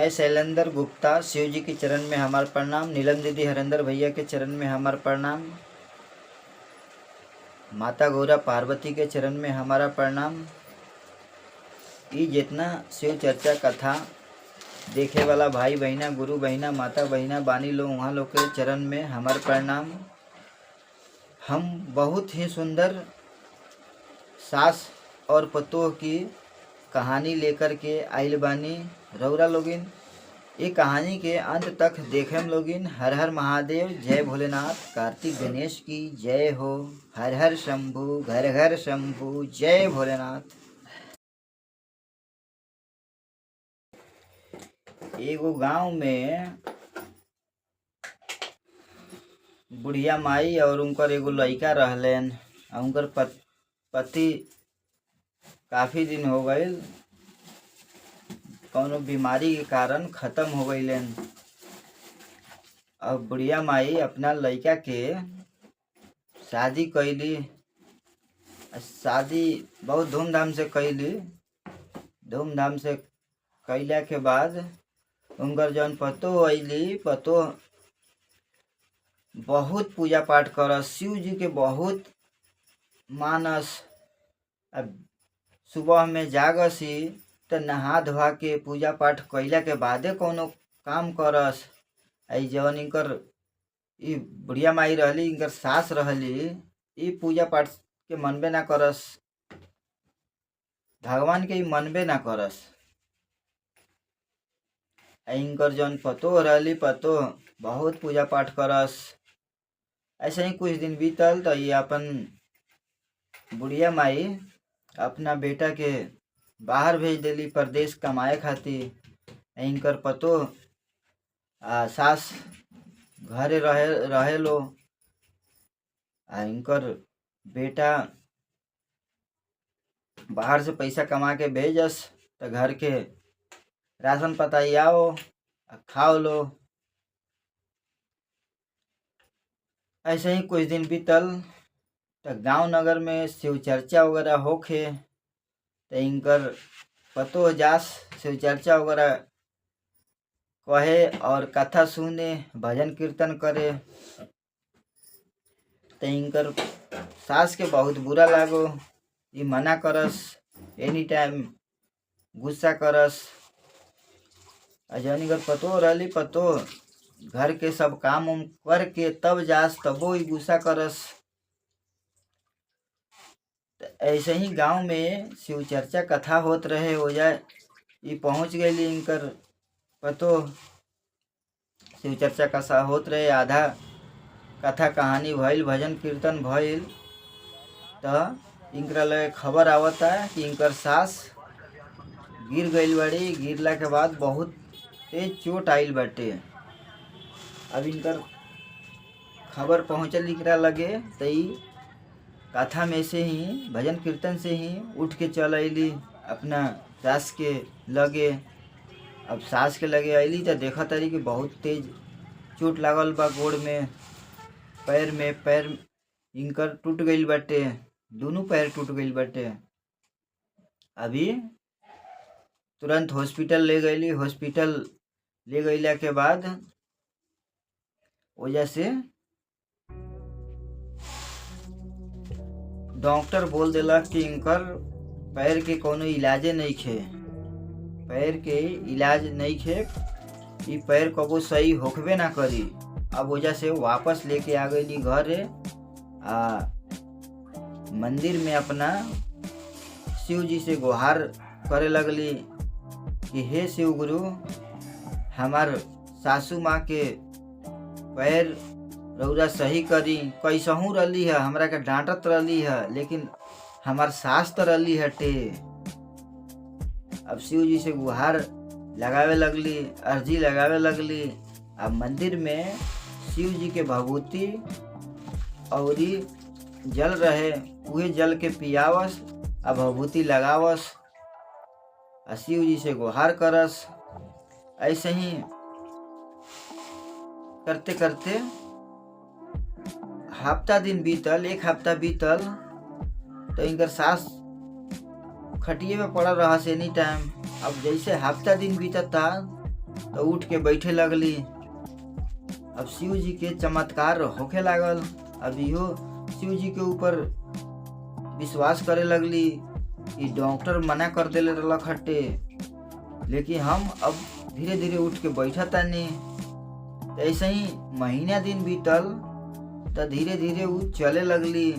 मैं शैलेंद्र गुप्ता, शिव जी के चरण में हमार प्रणाम। नीलम दीदी, हरेंद्र भैया के चरण में हमार प्रणाम। माता गौरा पार्वती के चरण में हमारा प्रणाम। ई जितना शिव चर्चा कथा देखे वाला भाई बहिना, गुरु बहिना, माता बहिना बानी लोग, वहाँ लोग के चरण में हमार प्रणाम। हम बहुत ही सुंदर सास और पतोह की कहानी लेकर के आइल बानी रौरा लोगिन। ये कहानी के अंत तक देखेम लोगिन। हर हर महादेव, जय भोलेनाथ। कार्तिक गणेश की जय हो। हर हर शंभु, घर घर शंभु, जय भोलेनाथ। एगो गांव में बुढ़िया माई और उनकर एगो लड़का रहलन। उनकर पति काफ़ी दिन हो गए कौनो बीमारी के कारण ख़त्म हो गईलन। अब बुढ़िया माई अपना लड़का के शादी कैली। शादी बहुत धूमधाम से कैली। धूमधाम से कैला के बाद उनकर जौन पतोह अइली, पतोह बहुत पूजा पाठ करस, शिव जी के बहुत मानस। अब सुबह में जागसी तो नहा धोआ के पूजा पाठ कैला के बादे कोनो काम करस। आई जवन इनकर ई बुढ़िया माई रहली, इनकर सास रहली, ई पूजा पाठ के मनबे ना करस, भगवान के ई मनबे ना करस। इनकर जौन पतोह रहली, पतोह बहुत पूजा पाठ करस। ऐसे ही कुछ दिन बीतल तो ये अपन बुढ़िया माई अपना बेटा के बाहर भेज देली परदेश कमाए खातिर। इनकर पतोह सास घरे रहे लो। इनकर बेटा बाहर से पैसा कमा के भेजस तो घर के राशन पताई आओ खाओ लो। ऐसे ही कुछ दिन बीतल तो गांव नगर में शिव चर्चा वगैरह होखे तो इनकर पतोह जास शिव चर्चा वगैरह कहे और कथा सुने, भजन कीर्तन करे। तो इनकर सास के बहुत बुरा लागो। ये मना करस, एनी टाइम गुस्सा करस। जौन इनकर पतोह रहली, पतोह घर के सब काम उम करके तब जास, तबो ही गुस्सा करस। ऐसे ही गांव में शिव चर्चा कथा होत रहे। हो जाए ये पहुंच गई इनकर पतोह। शिव चर्चा कथा होत रहे, आधा कथा कहानी भइल, भजन कीर्तन भइल तो इनकरा लगे खबर आवता कि इनकर सास गिर गईल बाड़ी। गिरला के बाद बहुत तेज चोट आइल बाटे। अब इनकर खबर पहुँचल इनकरा लगे तो ई कथा में से ही, भजन कीर्तन से ही उठ के चल अइली अपना सास के लगे। अब सास के लगे अइली तो देखा तारी कि बहुत तेज चोट लागल बा गोड़ में, पैर में। पैर इनकर टूट गईल बाटे, दोनों पैर टूट गईल बाटे। अभी तुरंत हॉस्पिटल ले गईली। हॉस्पिटल ले गईला के बाद वजह से डॉक्टर बोल देला कि इनकर पैर के कोनो इलाजे नहीं खे, पैर के इलाज नहीं खे, ये पैर कबो सही होखबे ना करी। अब वजह से वापस लेके आ गई घरे। मंदिर में अपना शिव जी से गुहार करे लगली कि हे शिव गुरु, हमार सासू माँ के पैर रौरा सही करी। कैसहू रही है, हमरा के डांटत रही है, लेकिन हमार सास तो रही हटे। अब शिव जी से गुहार लगावे लगली, अर्जी लगावे लगली। अब मंदिर में शिव जी के भभूति और जल रहे, उहे जल के पियावस, अब भभूति लगावस, शिव जी से गुहार करस। ऐसे ही करते करते हफ्ता दिन बीतल, एक हफ्ता बीतल तो इनकर सास खटिए में पड़ल रहा से एनी टाइम। अब जैसे हफ्ता दिन बीतता तो उठ के बैठे लगली। अब शिव जी के चमत्कार होखे लागल। अब इहो शिव जी के ऊपर विश्वास करे लगली कि डॉक्टर मना कर देले रहलक हटे, लेकिन हम अब धीरे धीरे उठ के बैठा तानी। तो ऐसे ही महीना दिन बीतल, तो धीरे धीरे वो चले लगली।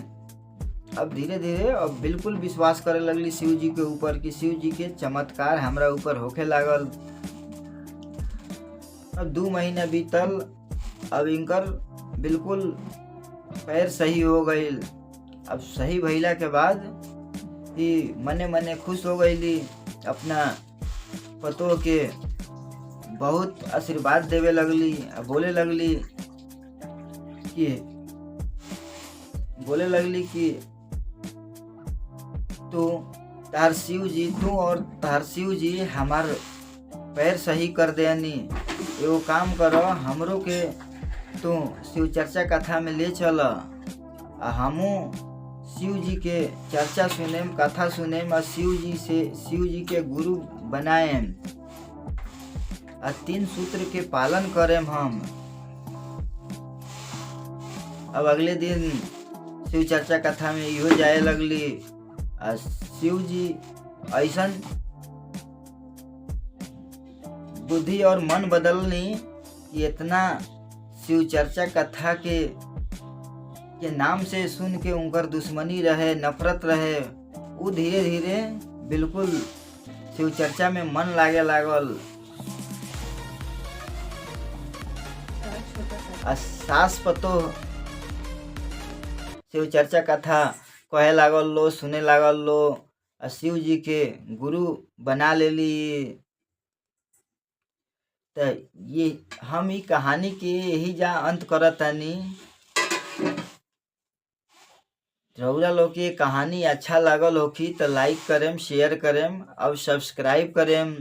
अब धीरे धीरे अब बिल्कुल विश्वास करे लगली शिव जी के ऊपर कि शिव जी के चमत्कार हमरा ऊपर होखे लागल। अब 2 महीना बीतल, अब इनकर बिल्कुल पैर सही हो गईल। अब सही भइला के बाद ही मने मने खुश हो गईली, अपना पतो के बहुत आशीर्वाद देवे लगली। बोले लगली कि तू और तार शिव जी हमार पैर सही कर देनी। एगो काम करो, हमरो के तू शिव चर्चा कथा में ले चल, हमू शिव जी के चर्चा सुनेम, कथा सुनेम और शिव जी के गुरु बनाएम और 3 सूत्र के पालन करेम हम। अब अगले दिन शिव चर्चा कथा में इहो जाए लगली। और शिव जी ऐसन बुद्धि और मन बदलनी कि इतना शिव चर्चा कथा के नाम से सुन के उनकर दुश्मनी रहे, नफरत रहे, वो धीरे धीरे बिल्कुल शिव चर्चा में मन लागे लागल। सास पतो शिव चर्चा कथा कहे लागल लो, सुने लागल लो, और शिव जी के गुरु बना लेली। तो ये हम ई कहानी के यही जा अंत करतानी। रउरा लोग के कहानी अच्छा लागल होखी तो लाइक करेम, शेयर करेम और सब्सक्राइब करेम।